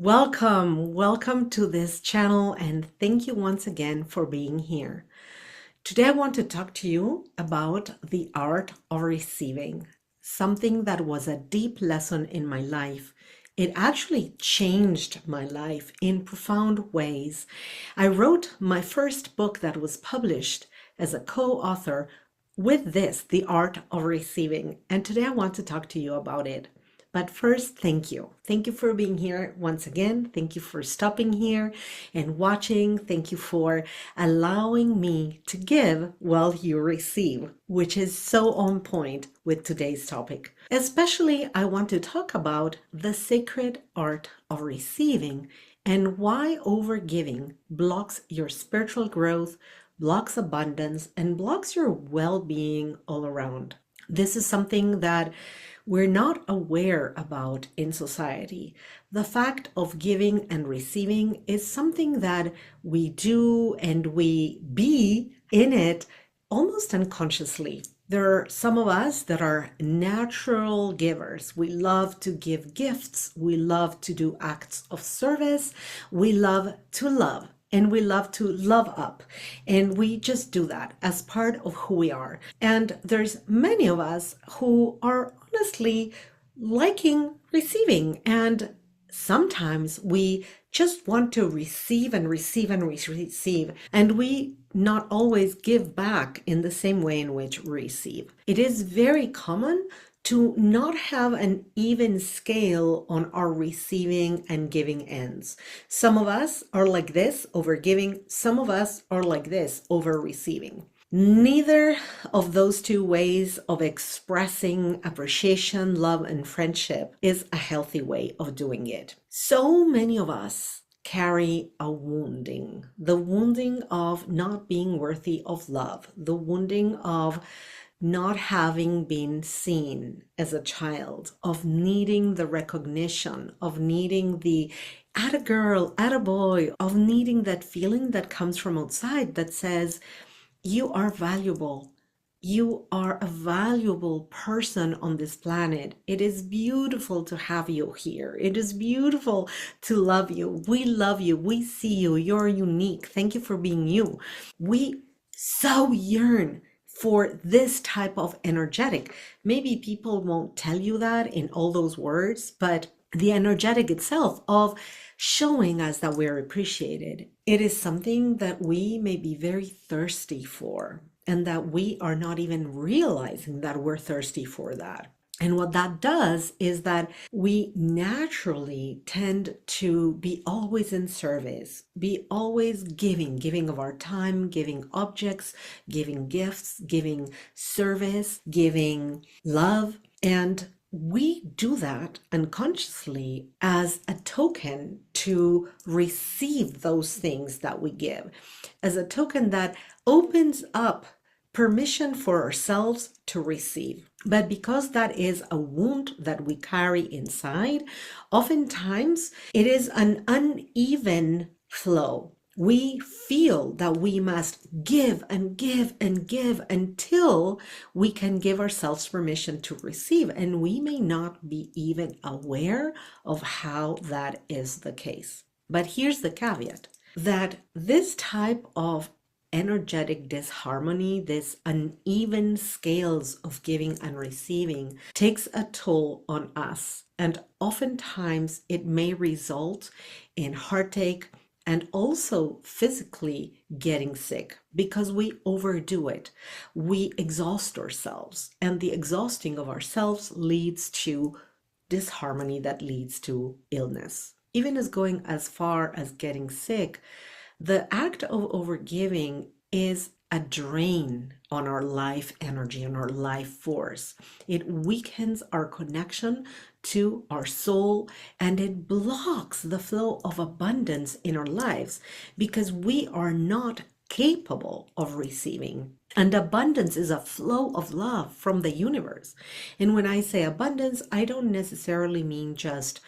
Welcome to this channel, and thank you once again for being here. Today, I want to talk to you about the art of receiving, something that was a deep lesson in my life. It actually changed my life in profound ways. I wrote my first book that was published as a co-author with this, The Art of Receiving, and today I want to talk to you about it. But first, thank you. Thank you for being here once again. Thank you for stopping here and watching. Thank you for allowing me to give while you receive, which is so on point with today's topic. Especially, I want to talk about the sacred art of receiving and why overgiving blocks your spiritual growth, blocks abundance, and blocks your well-being all around. This is something that we're not aware about in society. The fact of giving and receiving is something that we do and we be in it almost unconsciously. There are some of us that are natural givers. We love to give gifts. We love to do acts of service. We love to love. And we love to love up. And we just do that as part of who we are. And there's many of us who are honestly liking receiving. And sometimes we just want to receive and receive and receive. And we not always give back in the same way in which we receive. It is very common to not have an even scale on our receiving and giving ends. Some of us are like this, over giving. Some of us are like this, over receiving. Neither of those two ways of expressing appreciation, love, and friendship is a healthy way of doing it. So many of us carry a wounding, the wounding of not being worthy of love, the wounding of not having been seen as a child, of needing the recognition, of needing the atta girl, atta boy, of needing that feeling that comes from outside that says, you are valuable. You are a valuable person on this planet. It is beautiful to have you here. It is beautiful to love you. We love you. We see you. You're unique. Thank you for being you. We so yearn for this type of energetic. Maybe people won't tell you that in all those words, but the energetic itself of showing us that we're appreciated, it is something that we may be very thirsty for, and that we are not even realizing that we're thirsty for that. And what that does is that we naturally tend to be always in service, be always giving of our time, giving objects, giving gifts, giving service, giving love. And we do that unconsciously as a token to receive those things that we give, as a token that opens up permission for ourselves to receive. But because that is a wound that we carry inside, oftentimes it is an uneven flow. We feel that we must give and give and give until we can give ourselves permission to receive. And we may not be even aware of how that is the case. But here's the caveat, that this type of energetic disharmony, this uneven scales of giving and receiving, takes a toll on us. And oftentimes it may result in heartache and also physically getting sick because we overdo it. We exhaust ourselves, and the exhausting of ourselves leads to disharmony that leads to illness. Even as going as far as getting sick, the act of overgiving is a drain on our life energy and our life force. It weakens our connection to our soul, and it blocks the flow of abundance in our lives because we are not capable of receiving. And abundance is a flow of love from the universe. And when I say abundance, I don't necessarily mean just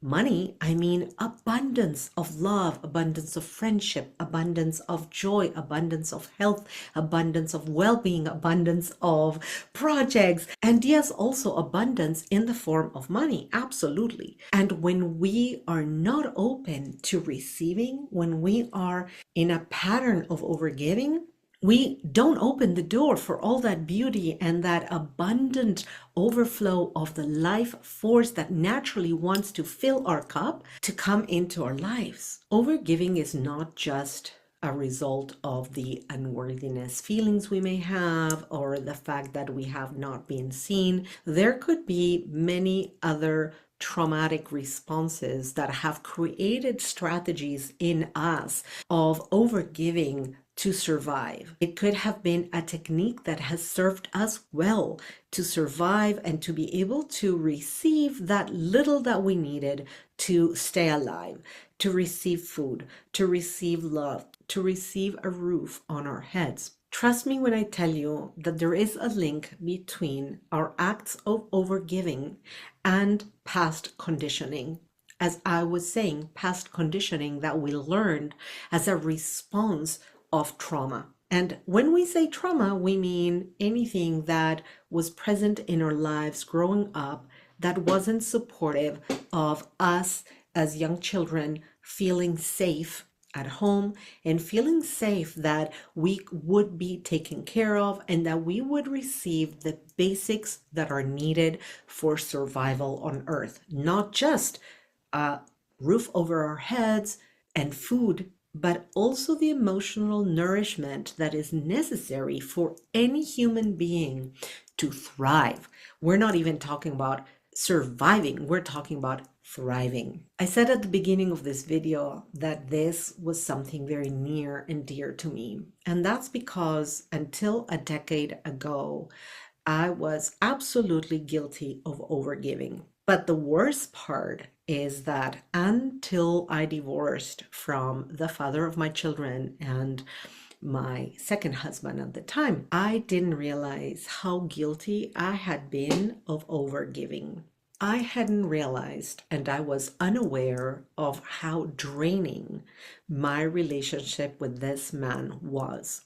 money, I mean abundance of love, abundance of friendship, abundance of joy, abundance of health, abundance of well-being, abundance of projects, and yes, also abundance in the form of money. Absolutely. And when we are not open to receiving, when we are in a pattern of overgiving, we don't open the door for all that beauty and that abundant overflow of the life force that naturally wants to fill our cup to come into our lives. Overgiving is not just a result of the unworthiness feelings we may have or the fact that we have not been seen. There could be many other traumatic responses that have created strategies in us of overgiving to survive. It could have been a technique that has served us well to survive and to be able to receive that little that we needed to stay alive, to receive food, to receive love, to receive a roof on our heads. Trust me when I tell you that there is a link between our acts of overgiving and past conditioning. As I was saying, past conditioning that we learned as a response of trauma. And when we say trauma, we mean anything that was present in our lives growing up that wasn't supportive of us as young children feeling safe at home and feeling safe that we would be taken care of and that we would receive the basics that are needed for survival on earth, not just a roof over our heads and food, but also the emotional nourishment that is necessary for any human being to thrive. We're not even talking about surviving, we're talking about thriving. I said at the beginning of this video that this was something very near and dear to me. And that's because until a decade ago, I was absolutely guilty of overgiving. But the worst part is that until I divorced from the father of my children and my second husband at the time, I didn't realize how guilty I had been of overgiving. I hadn't realized and I was unaware of how draining my relationship with this man was.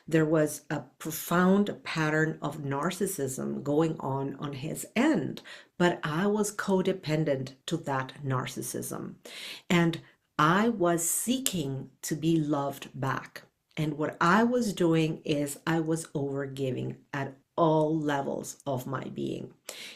There was a profound pattern of narcissism going on his end, but I was codependent to that narcissism. And I was seeking to be loved back. And what I was doing is I was overgiving at all levels of my being.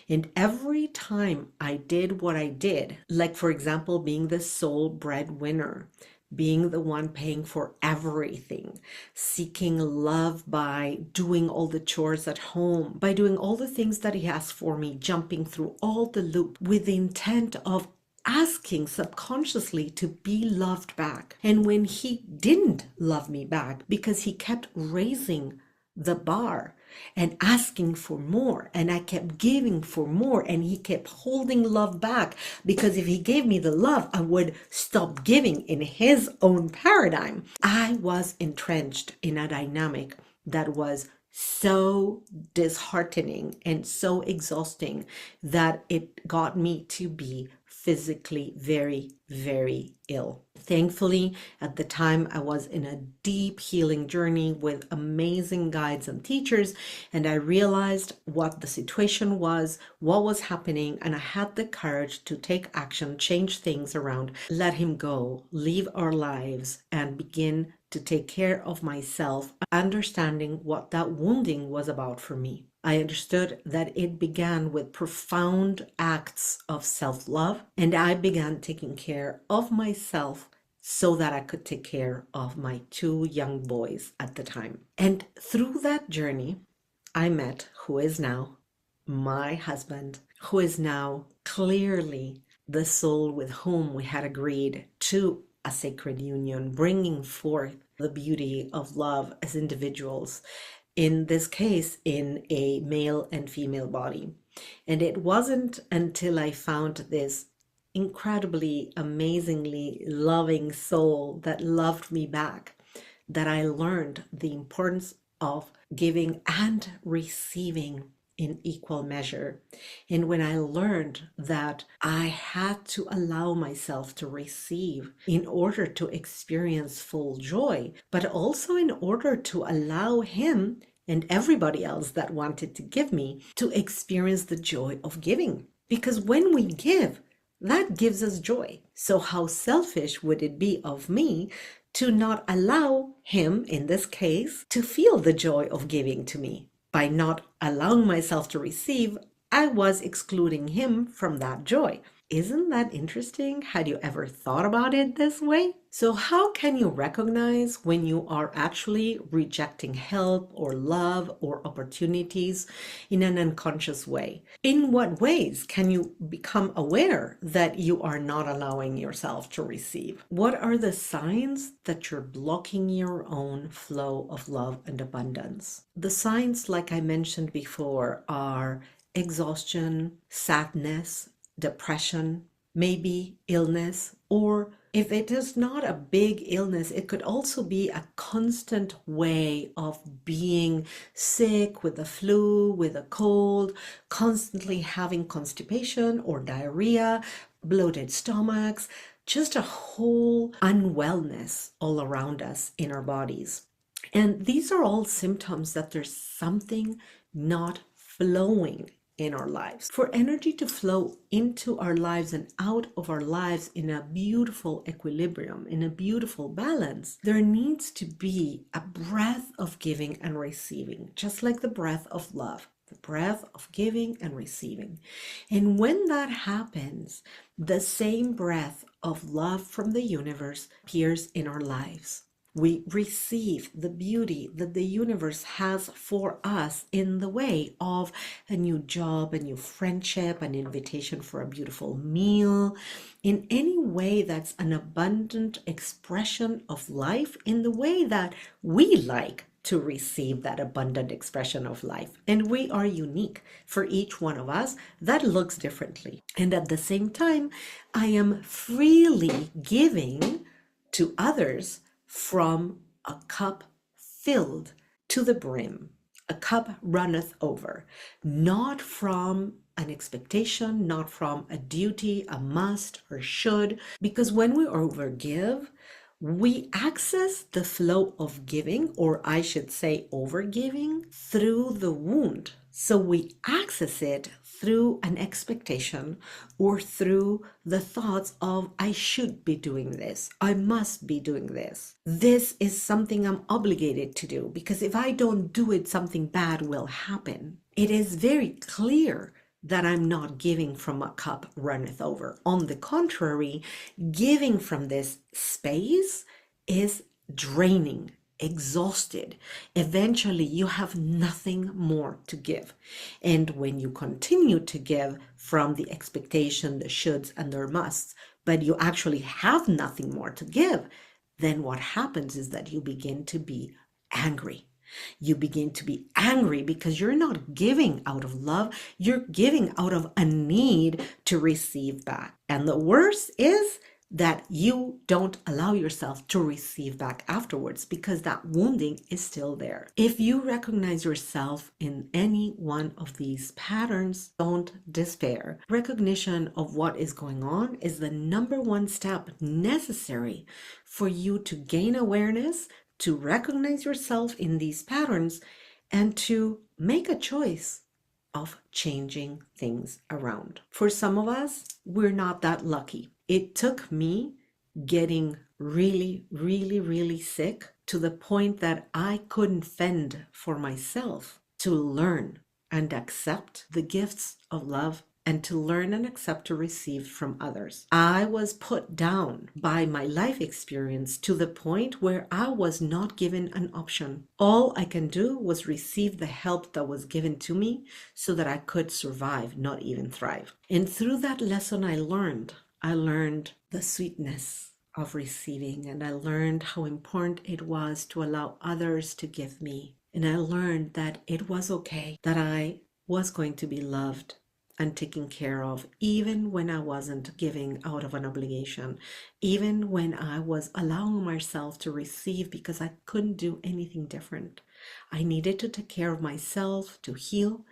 And every time I did what I did, like for example, being the sole breadwinner, being the one paying for everything, seeking love by doing all the chores at home, by doing all the things that he asked for me, jumping through all the loops with the intent of asking subconsciously to be loved back. And when he didn't love me back because he kept raising the bar and asking for more, and I kept giving for more, and he kept holding love back because if he gave me the love, I would stop giving in his own paradigm. I was entrenched in a dynamic that was so disheartening and so exhausting that it got me to be physically very, very ill. Thankfully, at the time, I was in a deep healing journey with amazing guides and teachers, and I realized what the situation was, what was happening, and I had the courage to take action, change things around, let him go, leave our lives, and begin to take care of myself, understanding what that wounding was about for me. I understood that it began with profound acts of self-love, and I began taking care of myself so that I could take care of my two young boys at the time. And through that journey, I met who is now my husband, who is now clearly the soul with whom we had agreed to a sacred union, bringing forth the beauty of love as individuals, in this case, in a male and female body. And it wasn't until I found this incredibly, amazingly loving soul that loved me back that I learned the importance of giving and receiving in equal measure. And when I learned that I had to allow myself to receive in order to experience full joy, but also in order to allow him and everybody else that wanted to give me to experience the joy of giving. Because when we give, that gives us joy. So, how selfish would it be of me to not allow him, in this case, to feel the joy of giving to me? By not allowing myself to receive, I was excluding him from that joy. Isn't that interesting? Had you ever thought about it this way? So, how can you recognize when you are actually rejecting help or love or opportunities in an unconscious way? In what ways can you become aware that you are not allowing yourself to receive? What are the signs that you're blocking your own flow of love and abundance? The signs, like I mentioned before, are exhaustion, sadness, depression, maybe illness, or if it is not a big illness, it could also be a constant way of being sick with the flu, with a cold, constantly having constipation or diarrhea, bloated stomachs, just a whole unwellness all around us in our bodies. And these are all symptoms that there's something not flowing in our lives. For energy to flow into our lives and out of our lives in a beautiful equilibrium, in a beautiful balance, there needs to be a breath of giving and receiving, just like the breath of love, the breath of giving and receiving. And when that happens, the same breath of love from the universe appears in our lives. We receive the beauty that the universe has for us in the way of a new job, a new friendship, an invitation for a beautiful meal, in any way that's an abundant expression of life, in the way that we like to receive that abundant expression of life. And we are unique. For each one of us, that looks differently. And at the same time, I am freely giving to others from a cup filled to the brim. A cup runneth over, not from an expectation, not from a duty, a must, or should. Because when we overgive, we access the flow of giving, or I should say overgiving, through the wound. So we access it through an expectation or through the thoughts of, I should be doing this, I must be doing this. This is something I'm obligated to do, because if I don't do it, something bad will happen. It is very clear that I'm not giving from a cup runneth over. On the contrary, giving from this space is draining, exhausted. Eventually, you have nothing more to give. And when you continue to give from the expectation, the shoulds, and the musts, but you actually have nothing more to give, then what happens is that you begin to be angry. You begin to be angry because you're not giving out of love, you're giving out of a need to receive back. And the worst is that you don't allow yourself to receive back afterwards, because that wounding is still there. If you recognize yourself in any one of these patterns, don't despair. Recognition of what is going on is the number one step necessary for you to gain awareness, to recognize yourself in these patterns, and to make a choice of changing things around. For some of us, we're not that lucky. It took me getting really, really, really sick to the point that I couldn't fend for myself to learn and accept the gifts of love, and to learn and accept to receive from others. I was put down by my life experience to the point where I was not given an option. All I can do was receive the help that was given to me so that I could survive, not even thrive. And through that lesson, I learned the sweetness of receiving, and I learned how important it was to allow others to give me. And I learned that it was okay, that I was going to be loved and taken care of, even when I wasn't giving out of an obligation, even when I was allowing myself to receive because I couldn't do anything different. I needed to take care of myself, to heal,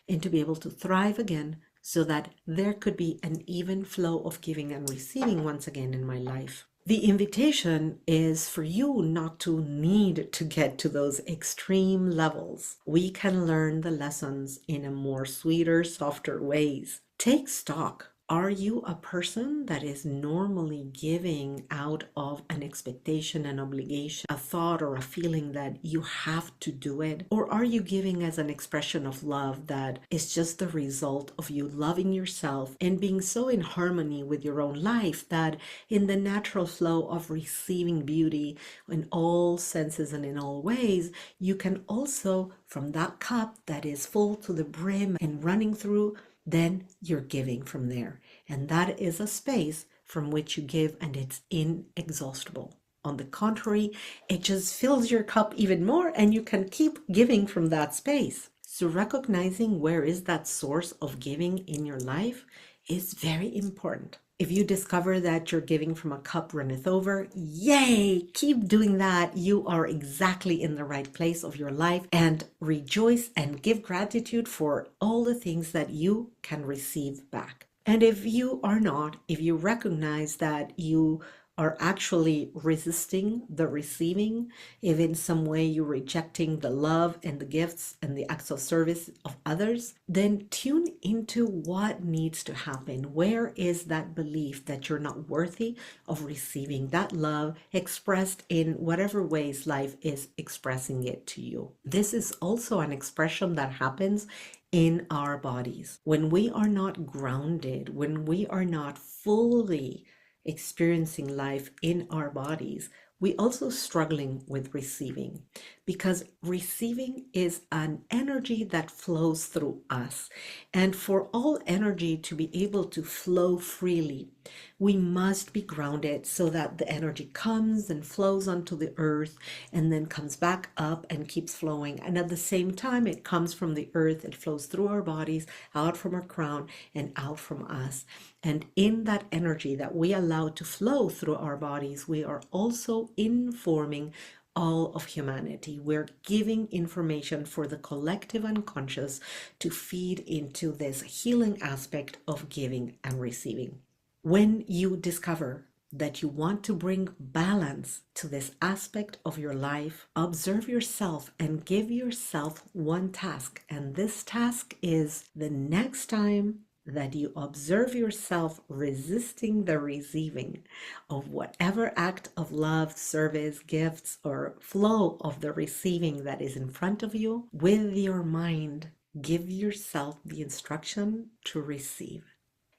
and to be able to thrive again so that there could be an even flow of giving and receiving once again in my life. The invitation is for you not to need to get to those extreme levels. We can learn the lessons in a more sweeter, softer ways. Take stock. Are you a person that is normally giving out of an expectation, an obligation, a thought, or a feeling that you have to do it? Or are you giving as an expression of love that is just the result of you loving yourself and being so in harmony with your own life that in the natural flow of receiving beauty in all senses and in all ways, you can also, from that cup that is full to the brim and running through, then you're giving from there. And that is a space from which you give, and it's inexhaustible. On the contrary, it just fills your cup even more, and you can keep giving from that space. So recognizing where is that source of giving in your life is very important. If you discover that you're giving from a cup runneth over, yay, keep doing that. You are exactly in the right place of your life, and rejoice and give gratitude for all the things that you can receive back. And if you are not, if you recognize that you are actually resisting the receiving, if in some way you're rejecting the love and the gifts and the acts of service of others, then tune into what needs to happen. Where is that belief that you're not worthy of receiving that love expressed in whatever ways life is expressing it to you? This is also an expression that happens in our bodies. When we are not grounded, when we are not fully experiencing life in our bodies, we also struggling with receiving, because receiving is an energy that flows through us. And for all energy to be able to flow freely, we must be grounded so that the energy comes and flows onto the earth and then comes back up and keeps flowing. And at the same time, it comes from the earth, it flows through our bodies, out from our crown and out from us. And in that energy that we allow to flow through our bodies, we are also informing all of humanity. We're giving information for the collective unconscious to feed into this healing aspect of giving and receiving. When you discover that you want to bring balance to this aspect of your life, observe yourself and give yourself one task. And this task is the next time that you observe yourself resisting the receiving of whatever act of love, service, gifts, or flow of the receiving that is in front of you, with your mind, give yourself the instruction to receive.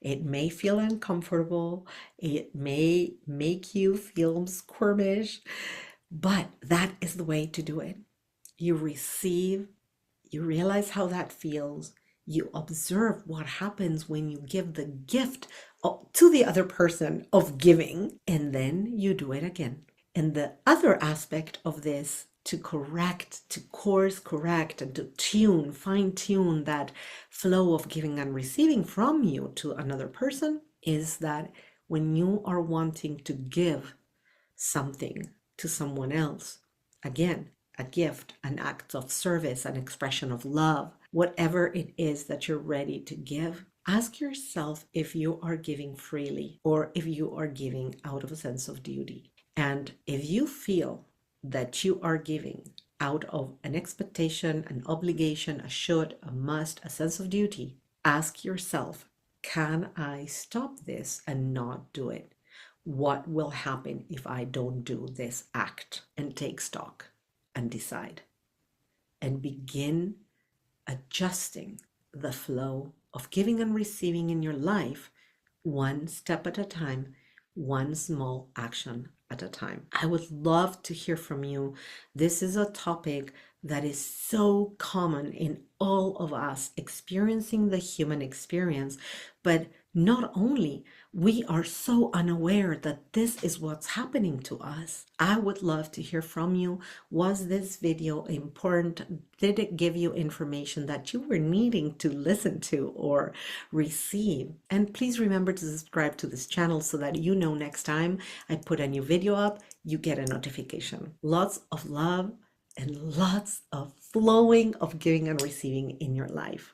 It may feel uncomfortable, it may make you feel squirmish, but that is the way to do it. You receive, you realize how that feels, you observe what happens when you give the gift to the other person of giving, and then you do it again. And the other aspect of this, to correct, to course correct, and to tune, fine tune that flow of giving and receiving from you to another person, is that when you are wanting to give something to someone else, again, a gift, an act of service, an expression of love, whatever it is that you're ready to give, ask yourself if you are giving freely or if you are giving out of a sense of duty. And if you feel that you are giving out of an expectation, an obligation, a should, a must, a sense of duty, ask yourself, can I stop this and not do it? What will happen if I don't do this act? And take stock and decide and begin adjusting the flow of giving and receiving in your life, one step at a time, one small action at a time. I would love to hear from you. This is a topic that is so common in all of us experiencing the human experience, but not only, we are so unaware that this is what's happening to us. I would love to hear from you. Was this video important? Did it give you information that you were needing to listen to or receive? And please remember to subscribe to this channel so that you know next time I put a new video up, you get a notification. Lots of love and lots of flowing of giving and receiving in your life.